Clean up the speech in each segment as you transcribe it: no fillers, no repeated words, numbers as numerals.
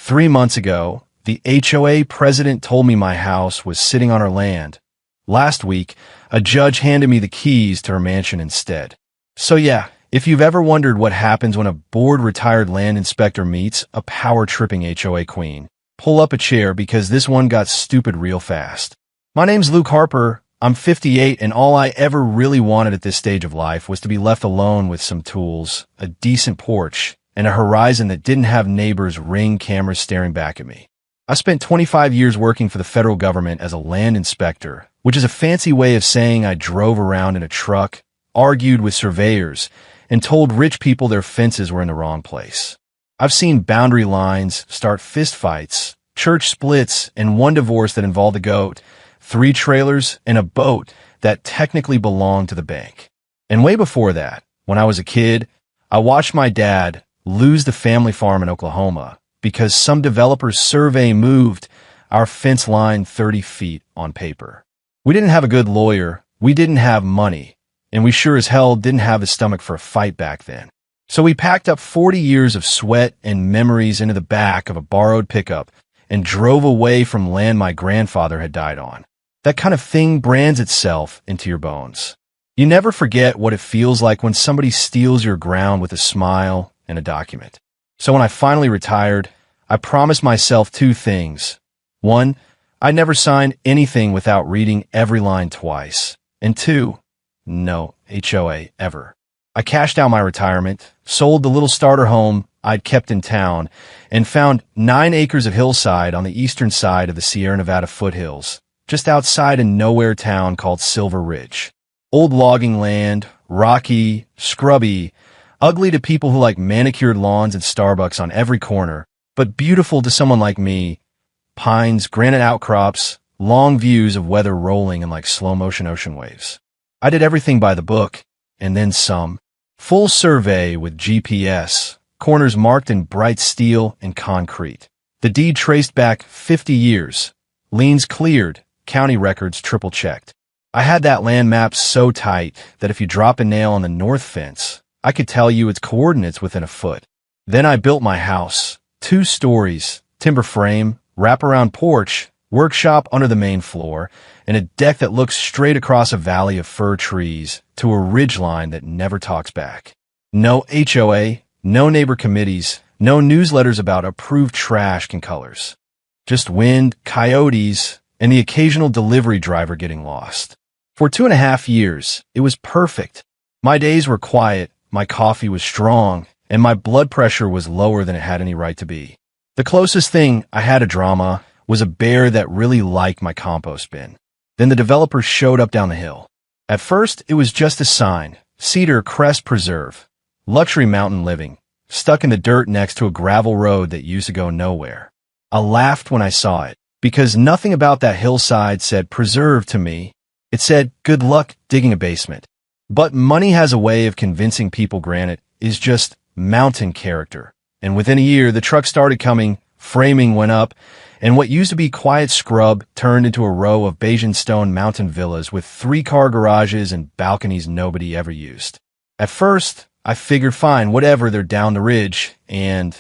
3 months ago, the HOA president told me my house was sitting on her land. Last week, a judge handed me the keys to her mansion instead. So yeah, if you've ever wondered what happens when a bored retired land inspector meets a power-tripping HOA queen, pull up a chair because this one got stupid real fast. My name's Luke Harper. I'm 58, and all I ever really wanted at this stage of life was to be left alone with some tools, a decent porch, and a horizon that didn't have neighbors' Ring cameras staring back at me. I spent 25 years working for the federal government as a land inspector, which is a fancy way of saying I drove around in a truck, argued with surveyors, and told rich people their fences were in the wrong place. I've seen boundary lines start fistfights, church splits, and one divorce that involved a goat, 3 trailers, and a boat that technically belonged to the bank. And way before that, when I was a kid, I watched my dad lose the family farm in Oklahoma because some developer's survey moved our fence line 30 feet on paper. We didn't have a good lawyer, we didn't have money, and we sure as hell didn't have the stomach for a fight back then. So we packed up 40 years of sweat and memories into the back of a borrowed pickup and drove away from land my grandfather had died on. That kind of thing brands itself into your bones. You never forget what it feels like when somebody steals your ground with a smile and a document. So when I finally retired, I promised myself 2 things. 1, I'd never sign anything without reading every line twice. And 2, no HOA ever. I cashed out my retirement, sold the little starter home I'd kept in town, and found 9 acres of hillside on the eastern side of the Sierra Nevada foothills, just outside a nowhere town called Silver Ridge. Old logging land, rocky, scrubby, ugly to people who like manicured lawns and Starbucks on every corner, but beautiful to someone like me. Pines, granite outcrops, long views of weather rolling in like slow-motion ocean waves. I did everything by the book, and then some. Full survey with GPS, corners marked in bright steel and concrete. The deed traced back 50 years. Liens cleared, county records triple-checked. I had that land map so tight that if you drop a nail on the north fence, I could tell you its coordinates within a foot. Then I built my house, 2 stories, timber frame, wraparound porch, workshop under the main floor, and a deck that looks straight across a valley of fir trees to a ridgeline that never talks back. No HOA, no neighbor committees, no newsletters about approved trash and colors. Just wind, coyotes, and the occasional delivery driver getting lost. For 2.5 years, it was perfect. My days were quiet, my coffee was strong, and my blood pressure was lower than it had any right to be. The closest thing I had to drama was a bear that really liked my compost bin. Then the developer showed up down the hill. At first, it was just a sign, Cedar Crest Preserve, luxury mountain living, stuck in the dirt next to a gravel road that used to go nowhere. I laughed when I saw it, because nothing about that hillside said preserve to me. It said, good luck digging a basement. But money has a way of convincing people granite is just mountain character. And within a year, the truck started coming, framing went up, and what used to be quiet scrub turned into a row of Bayesian stone mountain villas with 3-car garages and balconies nobody ever used. At first, I figured fine, whatever, they're down the ridge, and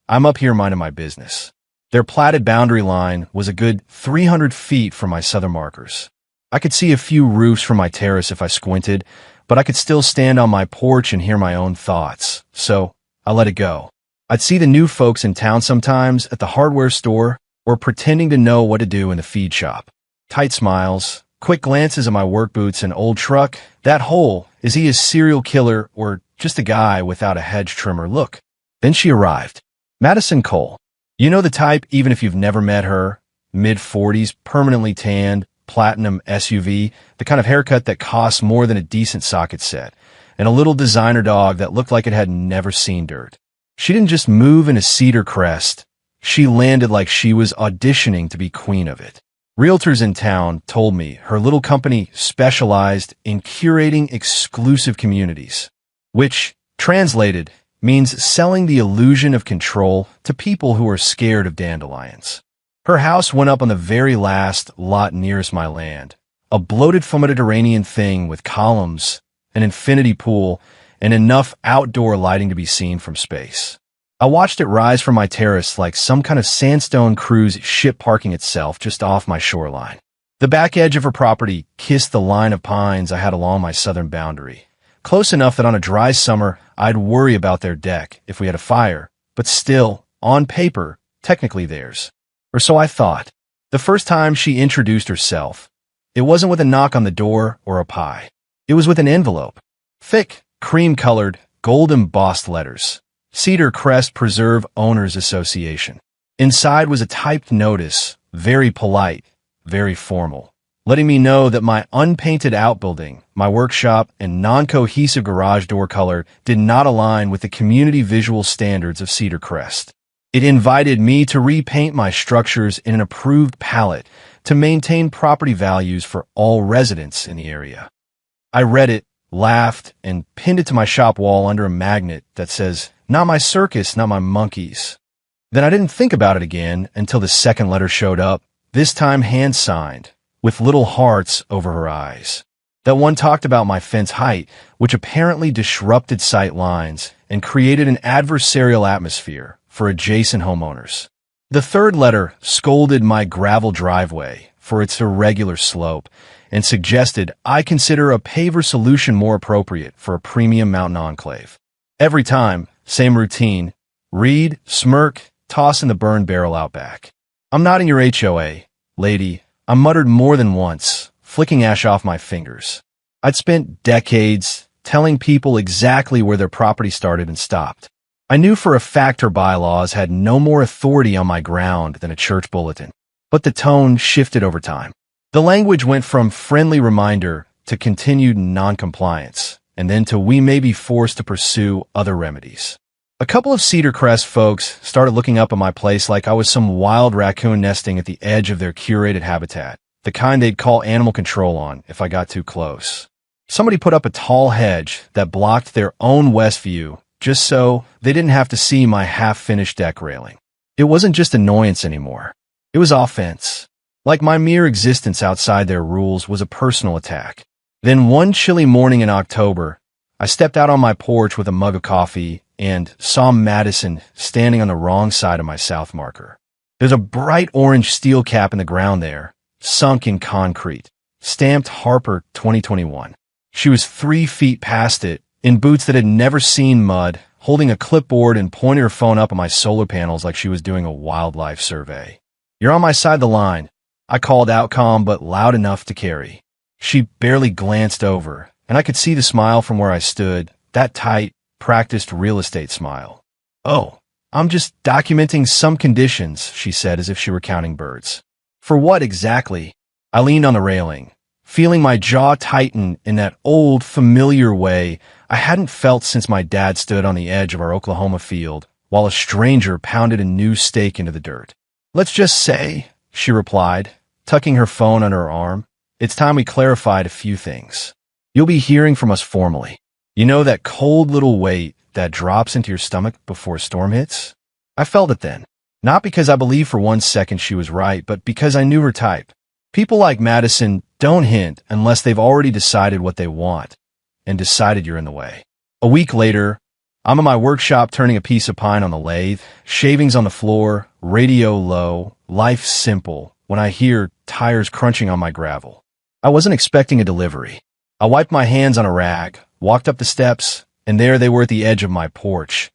I'm up here minding my business. Their platted boundary line was a good 300 feet from my southern markers. I could see a few roofs from my terrace if I squinted, but I could still stand on my porch and hear my own thoughts, so I let it go. I'd see the new folks in town sometimes at the hardware store or pretending to know what to do in the feed shop. Tight smiles, quick glances at my work boots and old truck. That hole, is he a serial killer or just a guy without a hedge trimmer look? Then she arrived. Madison Cole. You know the type even if you've never met her. Mid-40s, permanently tanned, platinum SUV, the kind of haircut that costs more than a decent socket set, and a little designer dog that looked like it had never seen dirt. She didn't just move in a Cedar Crest. She landed like she was auditioning to be queen of it. Realtors in town told me her little company specialized in curating exclusive communities, which, translated, means selling the illusion of control to people who are scared of dandelions. Her house went up on the very last lot nearest my land, a bloated Mediterranean thing with columns, an infinity pool, and enough outdoor lighting to be seen from space. I watched it rise from my terrace like some kind of sandstone cruise ship parking itself just off my shoreline. The back edge of her property kissed the line of pines I had along my southern boundary, close enough that on a dry summer I'd worry about their deck if we had a fire, but still, on paper, technically theirs. Or so I thought. The first time she introduced herself, it wasn't with a knock on the door or a pie. It was with an envelope. Thick, cream-colored, gold-embossed letters. Cedar Crest Preserve Owners Association. Inside was a typed notice, very polite, very formal, letting me know that my unpainted outbuilding, my workshop, and non-cohesive garage door color did not align with the community visual standards of Cedar Crest. It invited me to repaint my structures in an approved palette to maintain property values for all residents in the area. I read it, laughed, and pinned it to my shop wall under a magnet that says, "Not my circus, not my monkeys." Then I didn't think about it again until the second letter showed up, this time hand-signed, with little hearts over her eyes. That one talked about my fence height, which apparently disrupted sight lines and created an adversarial atmosphere for adjacent homeowners. The third letter scolded my gravel driveway for its irregular slope and suggested I consider a paver solution more appropriate for a premium mountain enclave. Every time, same routine, read, smirk, toss in the burn barrel out back. "I'm not in your HOA, lady," I muttered more than once, flicking ash off my fingers. I'd spent decades telling people exactly where their property started and stopped. I knew for a fact her bylaws had no more authority on my ground than a church bulletin. But the tone shifted over time. The language went from friendly reminder to continued noncompliance, and then to we may be forced to pursue other remedies. A couple of Cedar Crest folks started looking up at my place like I was some wild raccoon nesting at the edge of their curated habitat, the kind they'd call animal control on if I got too close. Somebody put up a tall hedge that blocked their own west view, just so they didn't have to see my half-finished deck railing. It wasn't just annoyance anymore. It was offense. Like my mere existence outside their rules was a personal attack. Then one chilly morning in October, I stepped out on my porch with a mug of coffee and saw Madison standing on the wrong side of my south marker. There's a bright orange steel cap in the ground there, sunk in concrete, stamped Harper 2021. She was 3 feet past it, in boots that had never seen mud, holding a clipboard and pointing her phone up at my solar panels like she was doing a wildlife survey. "You're on my side of the line," I called out, calm but loud enough to carry. She barely glanced over, and I could see the smile from where I stood, that tight, practiced real estate smile. "Oh, I'm just documenting some conditions," she said as if she were counting birds. "For what exactly?" I leaned on the railing, feeling my jaw tighten in that old, familiar way I hadn't felt since my dad stood on the edge of our Oklahoma field while a stranger pounded a new stake into the dirt. "Let's just say," she replied, tucking her phone under her arm, "it's time we clarified a few things. You'll be hearing from us formally. You know that cold little weight that drops into your stomach before a storm hits?" I felt it then, not because I believed for 1 second she was right, but because I knew her type. People like Madison don't hint unless they've already decided what they want, and decided you're in the way. A week later, I'm in my workshop turning a piece of pine on the lathe, shavings on the floor, radio low, life simple, when I hear tires crunching on my gravel. I wasn't expecting a delivery. I wiped my hands on a rag, walked up the steps, and there they were at the edge of my porch.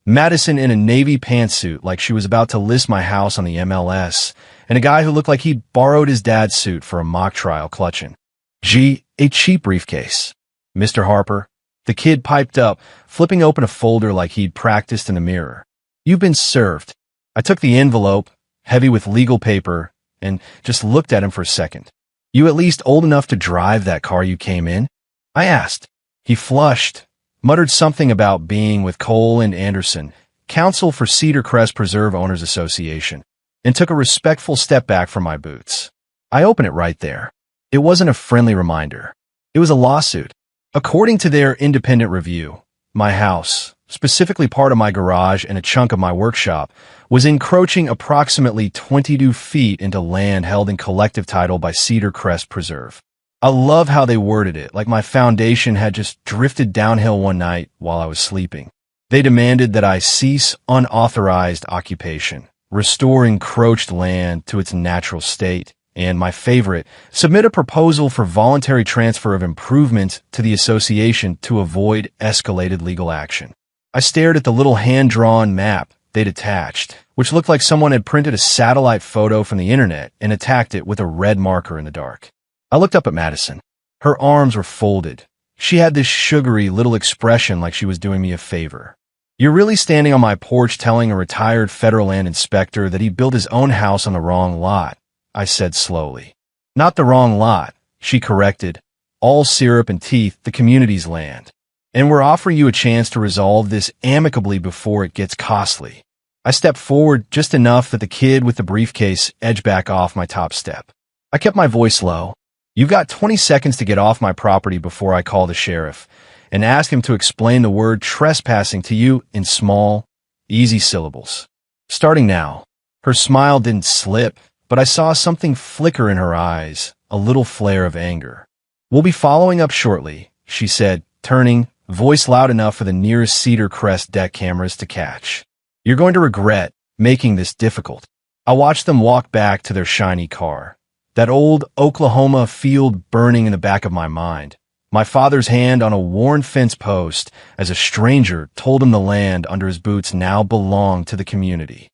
Madison in a navy pantsuit like she was about to list my house on the MLS, and a guy who looked like he'd borrowed his dad's suit for a mock trial clutching. "Gee, a cheap briefcase, Mr. Harper," the kid piped up, flipping open a folder like he'd practiced in the mirror. "You've been served." I took the envelope, heavy with legal paper, and just looked at him for a second. "You at least old enough to drive that car you came in?" I asked. He flushed, muttered something about being with Cole and Anderson, counsel for Cedar Crest Preserve Owners Association, and took a respectful step back from my boots. I opened it right there. It wasn't a friendly reminder. It was a lawsuit. According to their independent review, my house, specifically part of my garage and a chunk of my workshop, was encroaching approximately 22 feet into land held in collective title by Cedar Crest Preserve. I love how they worded it, like my foundation had just drifted downhill one night while I was sleeping. They demanded that I cease unauthorized occupation, restore encroached land to its natural state, and, my favorite, submit a proposal for voluntary transfer of improvements to the association to avoid escalated legal action. I stared at the little hand-drawn map they'd attached, which looked like someone had printed a satellite photo from the internet and attacked it with a red marker in the dark. I looked up at Madison. Her arms were folded. She had this sugary little expression like she was doing me a favor. "You're really standing on my porch telling a retired federal land inspector that he built his own house on the wrong lot," I said slowly. "Not the wrong lot," she corrected. "All syrup and teeth, the community's land. And we're offering you a chance to resolve this amicably before it gets costly." I stepped forward just enough that the kid with the briefcase edged back off my top step. I kept my voice low. "You've got 20 seconds to get off my property before I call the sheriff and ask him to explain the word trespassing to you in small, easy syllables. Starting now." Her smile didn't slip, but I saw something flicker in her eyes, a little flare of anger. "We'll be following up shortly," she said, turning, voice loud enough for the nearest Cedar Crest deck cameras to catch. "You're going to regret making this difficult." I watched them walk back to their shiny car. That old Oklahoma field burning in the back of my mind. My father's hand on a worn fence post as a stranger told him the land under his boots now belonged to the community.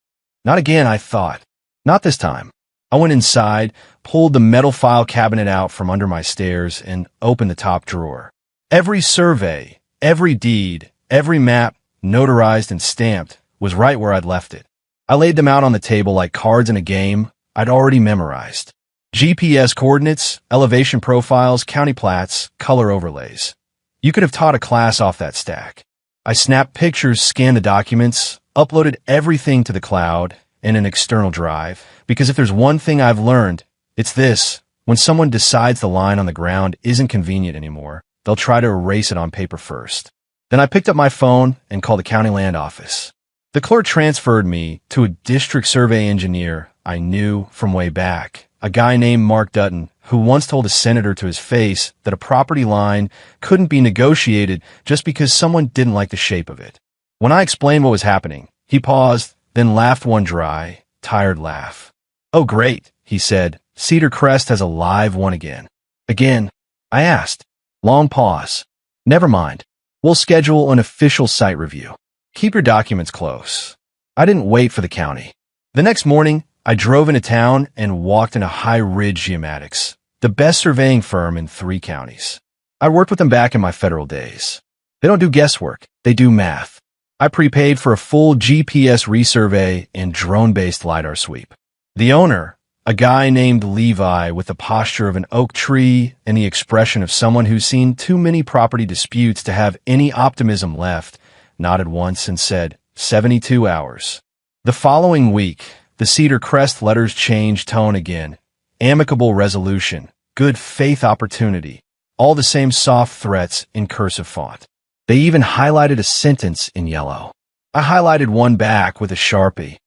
Not again, I thought. Not this time. I went inside, pulled the metal file cabinet out from under my stairs, and opened the top drawer. Every survey, every deed, every map, notarized and stamped, was right where I'd left it. I laid them out on the table like cards in a game I'd already memorized. GPS coordinates, elevation profiles, county plats, color overlays. You could have taught a class off that stack. I snapped pictures, scanned the documents, uploaded everything to the cloud and an external drive, because if there's one thing I've learned, it's this: when someone decides the line on the ground isn't convenient anymore, they'll try to erase it on paper first. Then I picked up my phone and called the county land office. The clerk transferred me to a district survey engineer I knew from way back, a guy named Mark Dutton, who once told a senator to his face that a property line couldn't be negotiated just because someone didn't like the shape of it. When I explained what was happening, he paused, then laughed one dry, tired laugh. "Oh, great," he said. "Cedar Crest has a live one again." "Again?" I asked. Long pause. "Never mind. We'll schedule an official site review. Keep your documents close." I didn't wait for the county. The next morning, I drove into town and walked into High Ridge Geomatics, the best surveying firm in 3 counties. I worked with them back in my federal days. They don't do guesswork. They do math. I prepaid for a full GPS resurvey and drone-based LiDAR sweep. The owner, a guy named Levi with the posture of an oak tree and the expression of someone who's seen too many property disputes to have any optimism left, nodded once and said, 72 hours. The following week, the Cedar Crest letters changed tone again. Amicable resolution, good faith opportunity, all the same soft threats in cursive font. They even highlighted a sentence in yellow. I highlighted one back with a Sharpie.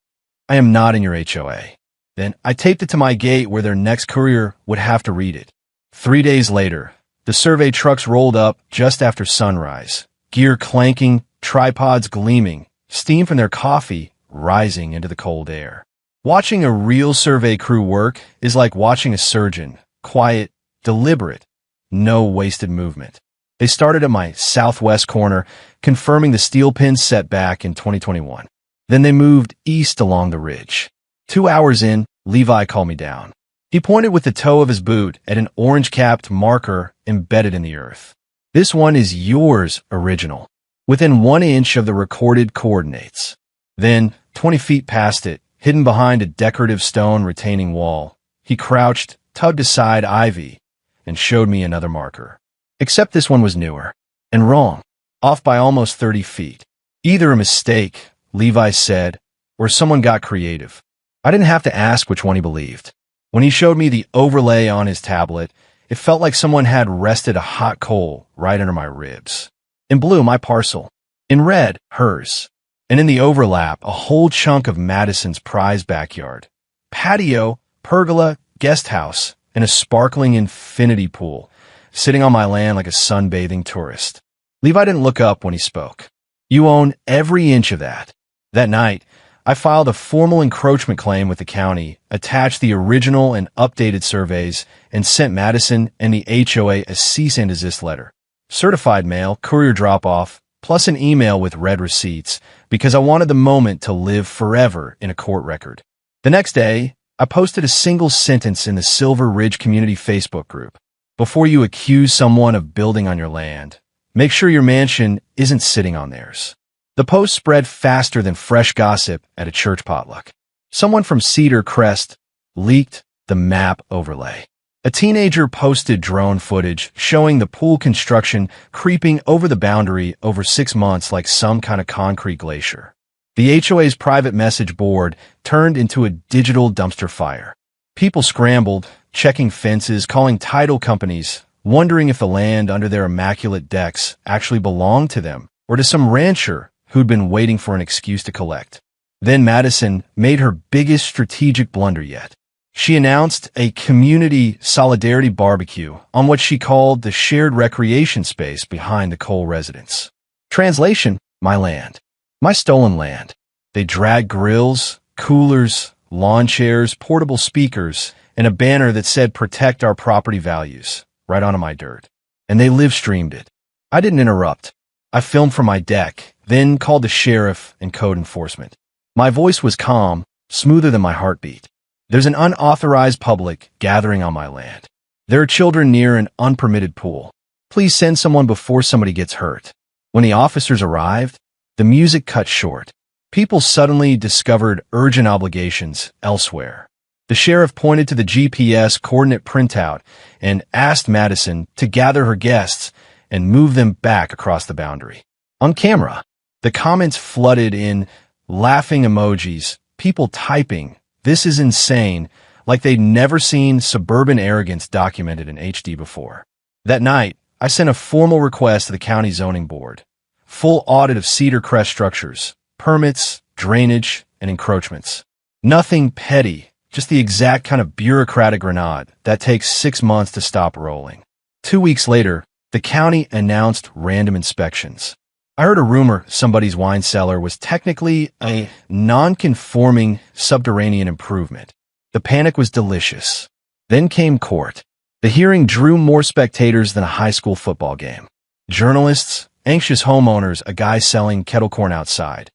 "I am not in your HOA." Then I taped it to my gate where their next courier would have to read it. 3 days later, the survey trucks rolled up just after sunrise, gear clanking, tripods gleaming, steam from their coffee rising into the cold air. Watching a real survey crew work is like watching a surgeon, quiet, deliberate, no wasted movement. They started at my southwest corner, confirming the steel pins set back in 2021. Then they moved east along the ridge. 2 hours in, Levi called me down. He pointed with the toe of his boot at an orange-capped marker embedded in the earth. "This one is yours, original, within 1 inch of the recorded coordinates." Then, 20 feet past it, hidden behind a decorative stone retaining wall, he crouched, tugged aside ivy, and showed me another marker. Except this one was newer, and wrong, off by almost 30 feet. "Either a mistake," Levi said, "or someone got creative." I didn't have to ask which one he believed. When he showed me the overlay on his tablet, it felt like someone had rested a hot coal right under my ribs. In blue, my parcel. In red, hers. And in the overlap, a whole chunk of Madison's prize backyard. Patio, pergola, guest house, and a sparkling infinity pool, sitting on my land like a sunbathing tourist. Levi didn't look up when he spoke. You own every inch of that. That night, I filed a formal encroachment claim with the county, attached the original and updated surveys, and sent Madison and the HOA a cease and desist letter. Certified mail, courier drop-off, plus an email with red receipts, because I wanted the moment to live forever in a court record. The next day, I posted a single sentence in the Silver Ridge Community Facebook group. Before you accuse someone of building on your land, make sure your mansion isn't sitting on theirs. The post spread faster than fresh gossip at a church potluck. Someone from Cedar Crest leaked the map overlay. A teenager posted drone footage showing the pool construction creeping over the boundary over 6 months like some kind of concrete glacier. The HOA's private message board turned into a digital dumpster fire. People scrambled, checking fences, calling title companies, wondering if the land under their immaculate decks actually belonged to them or to some rancher who'd been waiting for an excuse to collect. Then Madison made her biggest strategic blunder yet. She announced a community solidarity barbecue on what she called the shared recreation space behind the Cole residence. Translation, my land. My stolen land. They dragged grills, coolers, lawn chairs, portable speakers, and a banner that said protect our property values right onto my dirt. And they live streamed it. I didn't interrupt. I filmed from my deck, then called the sheriff and code enforcement. My voice was calm, smoother than my heartbeat. There's an unauthorized public gathering on my land. There are children near an unpermitted pool. Please send someone before somebody gets hurt. When the officers arrived, the music cut short. People suddenly discovered urgent obligations elsewhere. The sheriff pointed to the GPS coordinate printout and asked Madison to gather her guests and move them back across the boundary. On camera, the comments flooded in, laughing emojis, people typing, "This is insane," like they'd never seen suburban arrogance documented in HD before. That night, I sent a formal request to the county zoning board. Full audit of Cedar Crest structures, permits, drainage, and encroachments. Nothing petty, just the exact kind of bureaucratic grenade that takes 6 months to stop rolling. 2 weeks later, the county announced random inspections. I heard a rumor somebody's wine cellar was technically a non-conforming subterranean improvement. The panic was delicious. Then came court. The hearing drew more spectators than a high school football game. Journalists, anxious homeowners, a guy selling kettle corn outside.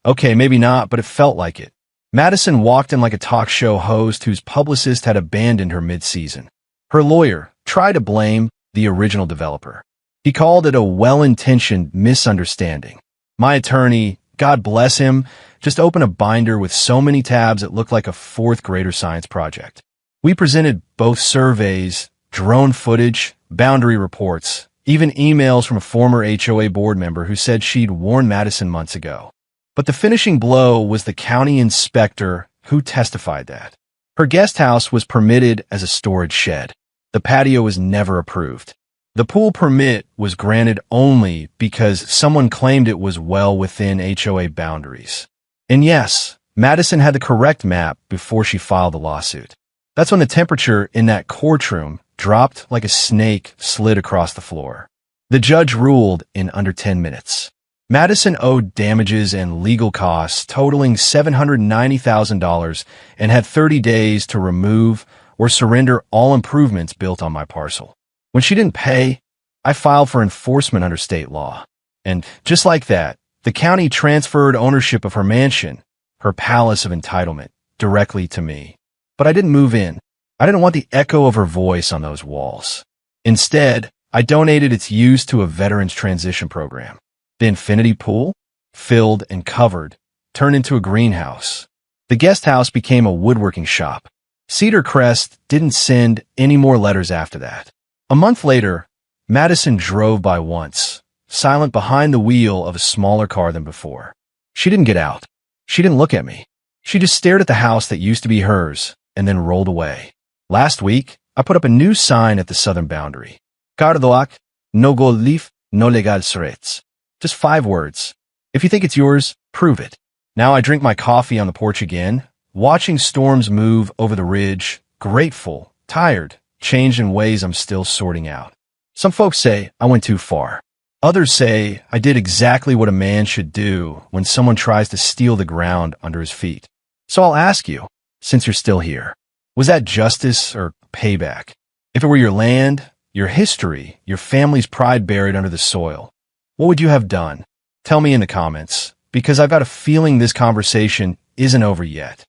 Okay, maybe not, but it felt like it. Madison walked in like a talk show host whose publicist had abandoned her mid-season. Her lawyer tried to blame the original developer. He called it a well-intentioned misunderstanding. My attorney, God bless him, just opened a binder with so many tabs it looked like a fourth grader science project. We presented both surveys, drone footage, boundary reports, even emails from a former HOA board member who said she'd warned Madison months ago. But the finishing blow was the county inspector who testified that her guest house was permitted as a storage shed. The patio was never approved. The pool permit was granted only because someone claimed it was well within HOA boundaries. And yes, Madison had the correct map before she filed the lawsuit. That's when the temperature in that courtroom dropped like a snake slid across the floor. The judge ruled in under 10 minutes. Madison owed damages and legal costs totaling $790,000 and had 30 days to remove or surrender all improvements built on my parcel. When she didn't pay, I filed for enforcement under state law. And just like that, the county transferred ownership of her mansion, her palace of entitlement, directly to me. But I didn't move in. I didn't want the echo of her voice on those walls. Instead, I donated its use to a veterans transition program. The infinity pool, filled and covered, turned into a greenhouse. The guest house became a woodworking shop. Cedar Crest didn't send any more letters after that. A month later, Madison drove by once, silent behind the wheel of a smaller car than before. She didn't get out. She didn't look at me. She just stared at the house that used to be hers and then rolled away. Last week, I put up a new sign at the southern boundary. Cardoak, no gold leaf, no legal srets. Just 5 words. If you think it's yours, prove it. Now I drink my coffee on the porch again, watching storms move over the ridge, grateful, tired, changed in ways I'm still sorting out. Some folks say I went too far. Others say I did exactly what a man should do when someone tries to steal the ground under his feet. So I'll ask you, since you're still here, was that justice or payback? If it were your land, your history, your family's pride buried under the soil, what would you have done? Tell me in the comments, because I've got a feeling this conversation isn't over yet.